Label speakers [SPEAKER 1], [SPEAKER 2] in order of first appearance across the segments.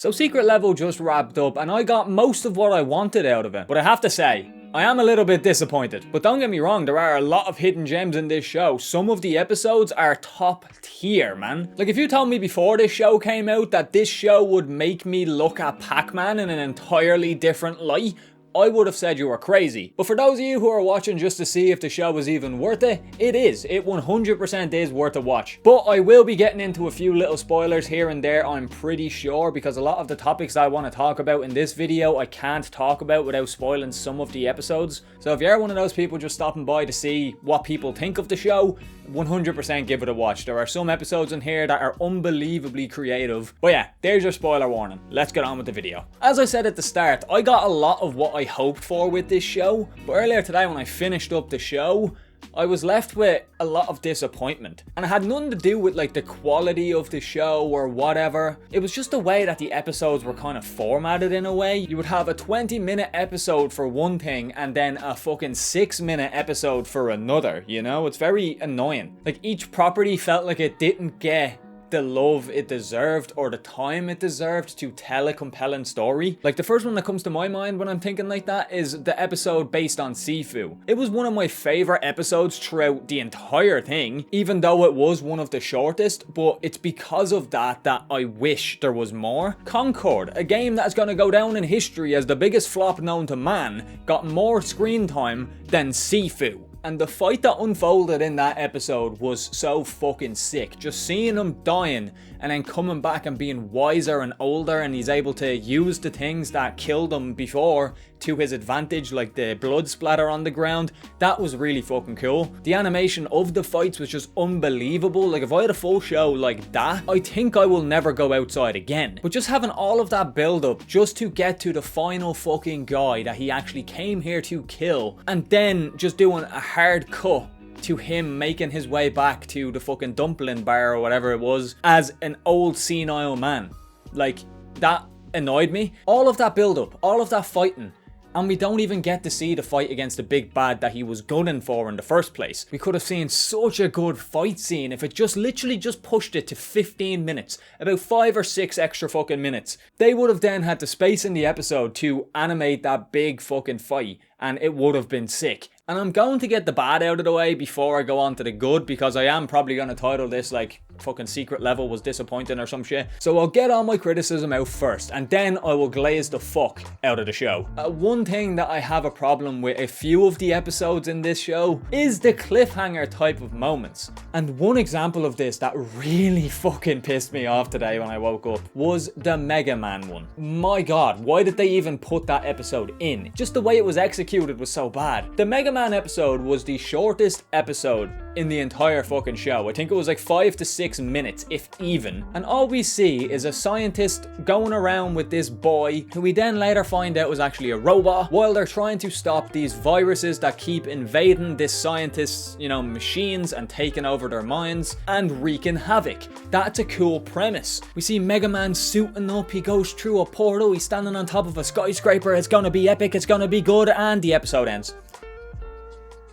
[SPEAKER 1] So Secret Level just wrapped up and I got most of what I wanted out of it. But I have to say, I am a little bit disappointed. But don't get me wrong, there are a lot of hidden gems in this show. Some of the episodes are top tier, man. Like if you told me before this show came out that this show would make me look at Pac-Man in an entirely different light, I would have said you were crazy. But for those of you who are watching just to see if the show is even worth it, it is. It 100% is worth a watch. But I will be getting into a few little spoilers here and there, I'm pretty sure, because a lot of the topics I want to talk about in this video, I can't talk about without spoiling some of the episodes. So if you're one of those people just stopping by to see what people think of the show, 100% give it a watch. There are some episodes in here that are unbelievably creative. But yeah, there's your spoiler warning. Let's get on with the video. As I said at the start, I got a lot of what I hoped for with this show, but earlier today when I finished up the show, I was left with a lot of disappointment. And it had nothing to do with like the quality of the show or whatever. It was just the way that the episodes were kind of formatted in a way. You would have a 20-minute episode for one thing and then a fucking 6-minute episode for another, you know? It's very annoying. Like each property felt like it didn't get the love it deserved or the time it deserved to tell a compelling story. Like the first one that comes to my mind when I'm thinking like that is the episode based on Sifu. It was one of my favorite episodes throughout the entire thing, even though it was one of the shortest, but it's because of that I wish there was more. Concord, a game that is going to go down in history as the biggest flop known to man, got more screen time than Sifu. And the fight that unfolded in that episode was so fucking sick. Just seeing him dying and then coming back and being wiser and older, and he's able to use the things that killed him before to his advantage, like the blood splatter on the ground. That was really fucking cool. The animation of the fights was just unbelievable. Like if I had a full show like that, I think I will never go outside again. But just having all of that build up just to get to the final fucking guy that he actually came here to kill, and then just doing a hard cut to him making his way back to the fucking dumpling bar or whatever it was as an old senile man. Like that annoyed me. All of that build up, all of that fighting, and we don't even get to see the fight against the big bad that he was gunning for in the first place. We could have seen such a good fight scene if it just literally just pushed it to 15 minutes. About 5 or 6 extra fucking minutes. They would have then had the space in the episode to animate that big fucking fight, and it would have been sick. And I'm going to get the bad out of the way before I go on to the good, because I am probably going to title this like fucking Secret Level was disappointing or some shit. So I'll get all my criticism out first, and then I will glaze the fuck out of the show. One thing that I have a problem with a few of the episodes in this show is the cliffhanger type of moments. And one example of this that really fucking pissed me off today when I woke up was the Mega Man one. My god, why did they even put that episode in? Just the way it was executed was so bad. The Mega Man episode was the shortest episode in the entire fucking show. I think it was like 5 to 6 minutes, if even. And all we see is a scientist going around with this boy, who we then later find out was actually a robot, while they're trying to stop these viruses that keep invading this scientist's, machines and taking over their minds and wreaking havoc. That's a cool premise. We see Mega Man suiting up, he goes through a portal, he's standing on top of a skyscraper, it's gonna be epic, it's gonna be good, and the episode ends.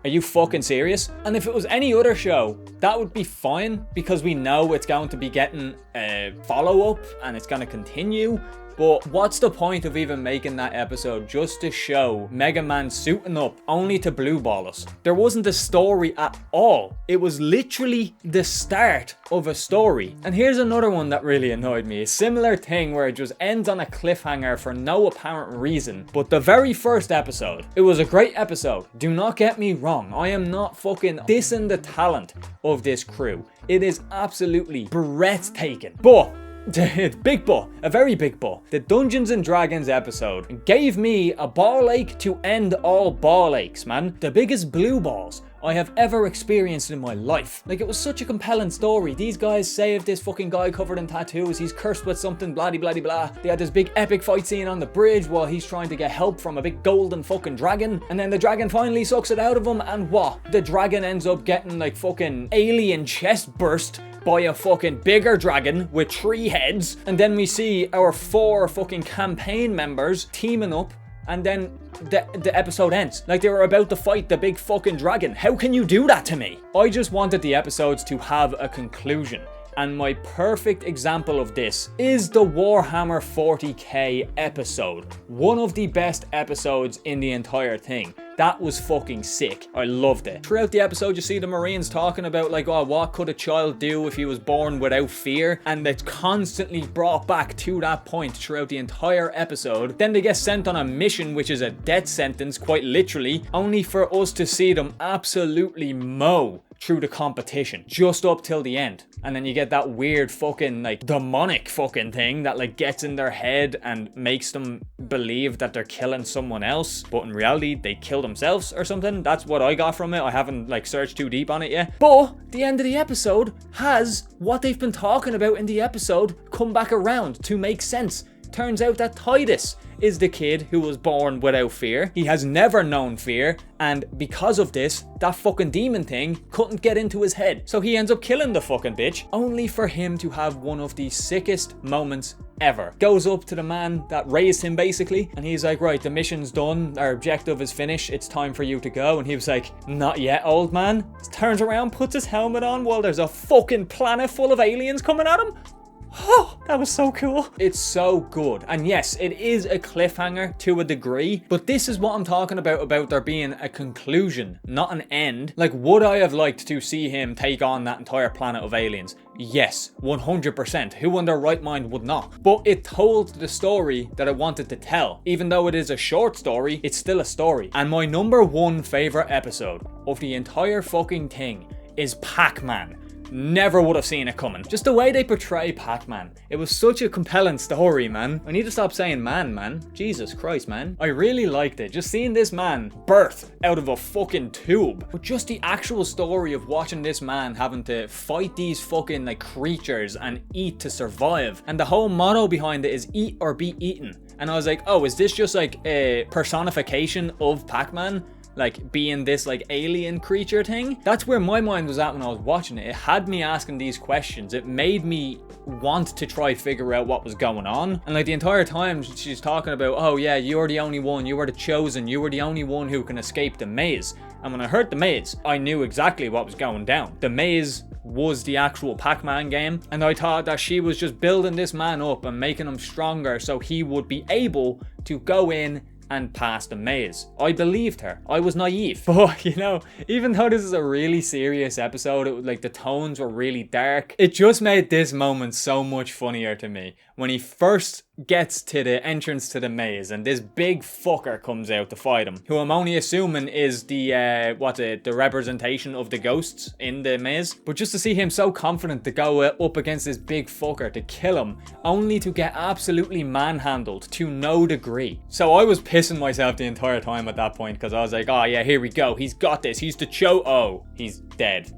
[SPEAKER 1] Are you fucking serious? And if it was any other show, that would be fine, because we know it's going to be getting a follow-up and it's going to continue. But what's the point of even making that episode just to show Mega Man suiting up only to blue ball us? There wasn't a story at all. It was literally the start of a story. And here's another one that really annoyed me. A similar thing where it just ends on a cliffhanger for no apparent reason. But the very first episode, it was a great episode. Do not get me wrong. I am not fucking dissing the talent of this crew. It is absolutely breathtaking. But big butt, a very big butt. The Dungeons and Dragons episode gave me a ball ache to end all ball aches, man. The biggest blue balls I have ever experienced in my life. Like, it was such a compelling story. These guys saved this fucking guy covered in tattoos. He's cursed with something, blah blah blah. They had this big epic fight scene on the bridge while he's trying to get help from a big golden fucking dragon. And then the dragon finally sucks it out of him, and what? The dragon ends up getting like fucking alien chest burst by a fucking bigger dragon with 3 heads. And then we see our 4 fucking campaign members teaming up, and then the episode ends. Like they were about to fight the big fucking dragon. How can you do that to me? I just wanted the episodes to have a conclusion. And my perfect example of this is the Warhammer 40k episode. One of the best episodes in the entire thing. That was fucking sick. I loved it. Throughout the episode, you see the Marines talking about like, oh, what could a child do if he was born without fear? And it's constantly brought back to that point throughout the entire episode. Then they get sent on a mission, which is a death sentence, quite literally, only for us to see them absolutely mow through the competition just up till the end. And then you get that weird fucking like demonic fucking thing that like gets in their head and makes them believe that they're killing someone else, but in reality they kill themselves or something. That's what I got from it. I haven't like searched too deep on it yet, but the end of the episode has what they've been talking about in the episode come back around to make sense. Turns out that Titus is the kid who was born without fear. He has never known fear, and because of this, that fucking demon thing couldn't get into his head. So he ends up killing the fucking bitch, only for him to have one of the sickest moments ever. Goes up to the man that raised him basically, and he's like, right, the mission's done, our objective is finished, it's time for you to go. And he was like, not yet, old man. Turns around, puts his helmet on while there's a fucking planet full of aliens coming at him. Oh, that was so cool. It's so good. And yes, it is a cliffhanger to a degree, but this is what I'm talking about there being a conclusion, not an end. Like, would I have liked to see him take on that entire planet of aliens? Yes, 100%. Who in their right mind would not? But it told the story that I wanted to tell. Even though it is a short story, it's still a story. And my number one favorite episode of the entire fucking thing is Pac-Man. Never would have seen it coming. Just the way they portray Pacman. It was such a compelling story, man. I need to stop saying man. Jesus Christ, man. I really liked it. Just seeing this man birth out of a fucking tube. But just the actual story of watching this man having to fight these fucking like creatures and eat to survive. And the whole motto behind it is eat or be eaten. And I was like, oh, is this just like a personification of Pac-Man? Like being this like alien creature thing? That's where my mind was at when I was watching it. It had me asking these questions. It made me want to try figure out what was going on. And like the entire time she's talking about, oh yeah, you're the only one, you were the chosen, you were the only one who can escape the maze. And when I heard the maze, I knew exactly what was going down. The maze was the actual Pac-Man game, and I thought that she was just building this man up and making him stronger so he would be able to go in and pass the maze. I believed her. I was naive. But, you know, even though this is a really serious episode, it was like the tones were really dark, it just made this moment so much funnier to me. When he first gets to the entrance to the maze and this big fucker comes out to fight him, who I'm only assuming is the the representation of the ghosts in the maze. But just to see him so confident to go up against this big fucker to kill him, only to get absolutely manhandled to no degree. So I was pissing myself the entire time at that point, because I was like, oh yeah, here we go, he's got this, he's the oh, he's dead.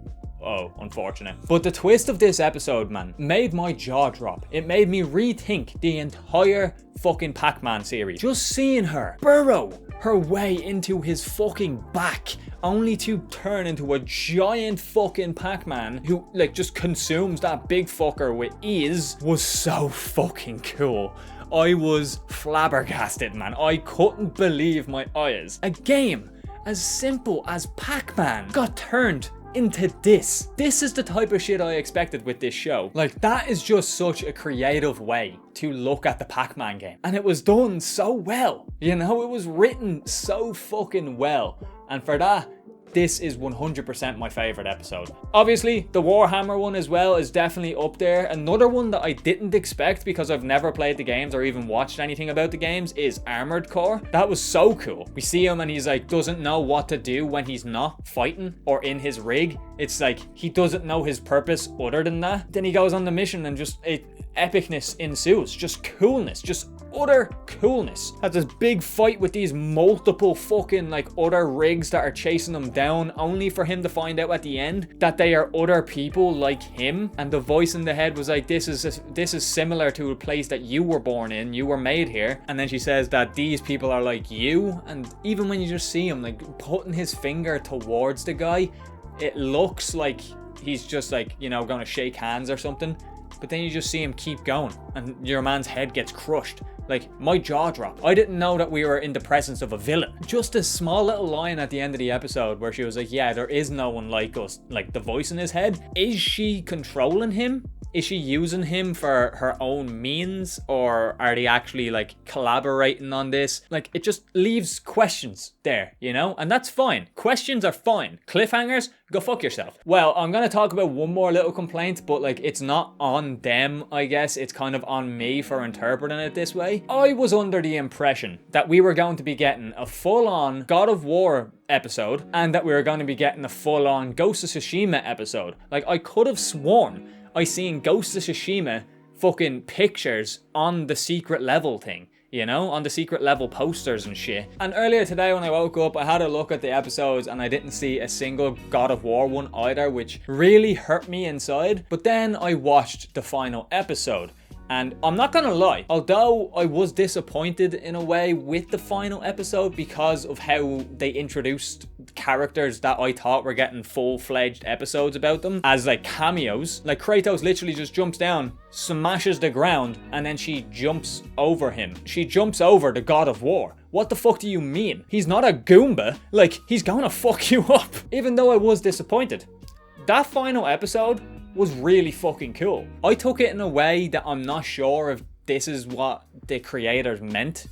[SPEAKER 1] Oh, unfortunate. But the twist of this episode, man, made my jaw drop. It made me rethink the entire fucking Pac-Man series. Just seeing her burrow her way into his fucking back, only to turn into a giant fucking Pac-Man who like just consumes that big fucker with ease, was so fucking cool. I was flabbergasted, man. I couldn't believe my eyes. A game as simple as Pac-Man got turned into this. This is the type of shit I expected with this show. Like, that is just such a creative way to look at the Pac-Man game. And it was done so well. You know, it was written so fucking well. And for that, this is 100% my favorite episode. Obviously, the Warhammer one as well is definitely up there. Another one that I didn't expect because I've never played the games or even watched anything about the games is Armored Core. That was so cool. We see him and he's like, doesn't know what to do when he's not fighting or in his rig. It's like, he doesn't know his purpose other than that. Then he goes on the mission and just epicness ensues. Just coolness, just utter coolness. Had this big fight with these multiple fucking like other rigs that are chasing him down, only for him to find out at the end that they are other people like him. And the voice in the head was like, this is similar to a place that you were born in, you were made here. And then she says that these people are like you. And even when you just see him like putting his finger towards the guy, it looks like he's just like, you know, gonna shake hands or something. But then you just see him keep going and your man's head gets crushed. Like, my jaw dropped. I didn't know that we were in the presence of a villain. Just a small little line at the end of the episode where she was like, yeah, there is no one like us. Like, the voice in his head. Is she controlling him? is she using him for her own means, or are they actually like collaborating on this? Like, it just leaves questions there, you know? And that's fine. Questions are fine. Cliffhangers, go fuck yourself. Well, I'm gonna talk about one more little complaint, but like, it's not on them, I guess. It's kind of on me for interpreting it this way. I was under the impression that we were going to be getting a full-on God of War episode, and that we were going to be getting a full-on Ghost of Tsushima episode. Like, I could have sworn I seen Ghost of Tsushima fucking pictures on the secret level thing, you know, on the secret level posters and shit. And earlier today when I woke up, I had a look at the episodes and I didn't see a single God of War one either, which really hurt me inside. But then I watched the final episode, and I'm not gonna lie, although I was disappointed in a way with the final episode because of how they introduced characters that I thought were getting full-fledged episodes about them as like cameos. Like, Kratos literally just jumps down, smashes the ground, and then she jumps over him. She jumps over the God of War. What the fuck do you mean? He's not a Goomba. Like, he's gonna fuck you up. Even though I was disappointed, that final episode was really fucking cool. I took it in a way that I'm not sure if this is what the creators meant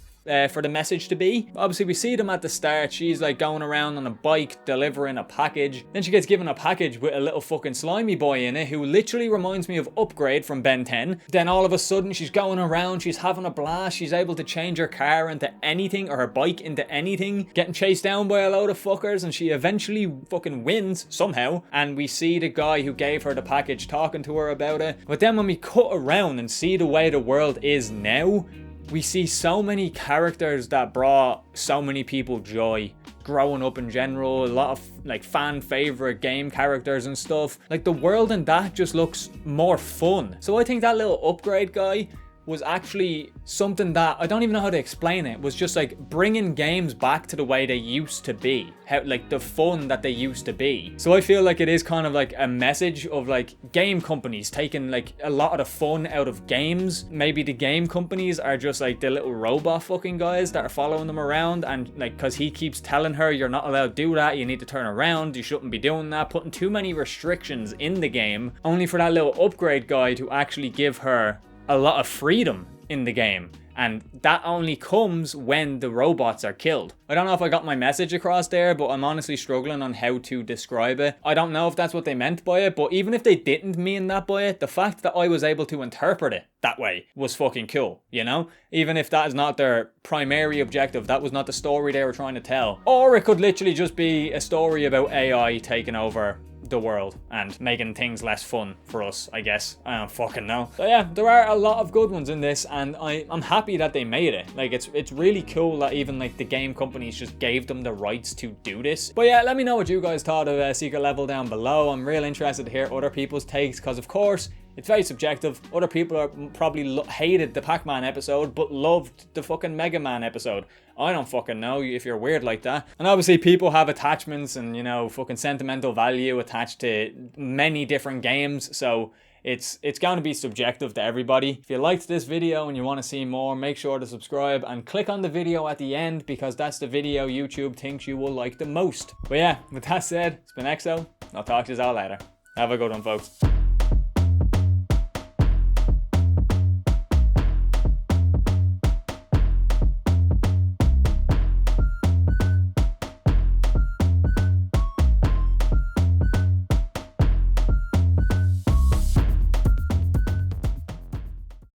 [SPEAKER 1] for the message to be. Obviously, we see them at the start. She's like going around on a bike delivering a package. Then she gets given a package with a little fucking slimy boy in it who literally reminds me of Upgrade from Ben 10. Then all of a sudden she's going around, she's having a blast, she's able to change her car into anything, or her bike into anything, getting chased down by a load of fuckers, and she eventually fucking wins somehow. And we see the guy who gave her the package talking to her about it. But then when we cut around and see the way the world is now, we see so many characters that brought so many people joy growing up in general, a lot of like fan favorite game characters and stuff. Like, the world in that just looks more fun. So I think that little Upgrade guy was actually something that, I don't even know how to explain it, was just like bringing games back to the way they used to be, how like the fun that they used to be. So I feel like it is kind of like a message of like game companies taking like a lot of the fun out of games. Maybe the game companies are just like the little robot fucking guys that are following them around, and like, because he keeps telling her, you're not allowed to do that, you need to turn around, you shouldn't be doing that, putting too many restrictions in the game, only for that little Upgrade guy to actually give her a lot of freedom in the game. And that only comes when the robots are killed. I don't know if I got my message across there, but I'm honestly struggling on how to describe it. I don't know if that's what they meant by it, but even if they didn't mean that by it, the fact that I was able to interpret it that way was fucking cool, you know? Even if that is not their primary objective, that was not the story they were trying to tell. Or it could literally just be a story about AI taking over the world and making things less fun for us, I guess. I don't fucking know. So yeah, there are a lot of good ones in this, and I'm happy that they made it. Like, it's really cool that even like the game companies just gave them the rights to do this. But yeah, let me know what you guys thought of Secret Level down below. I'm real interested to hear other people's takes, because of course it's very subjective. Other people are probably hated the Pac-Man episode, but loved the fucking Mega Man episode. I don't fucking know if you're weird like that. And obviously people have attachments and, you know, fucking sentimental value attached to many different games. So it's going to be subjective to everybody. If you liked this video and you want to see more, make sure to subscribe and click on the video at the end, because that's the video YouTube thinks you will like the most. But yeah, with that said, it's been EXO. I'll talk to you all later. Have a good one, folks.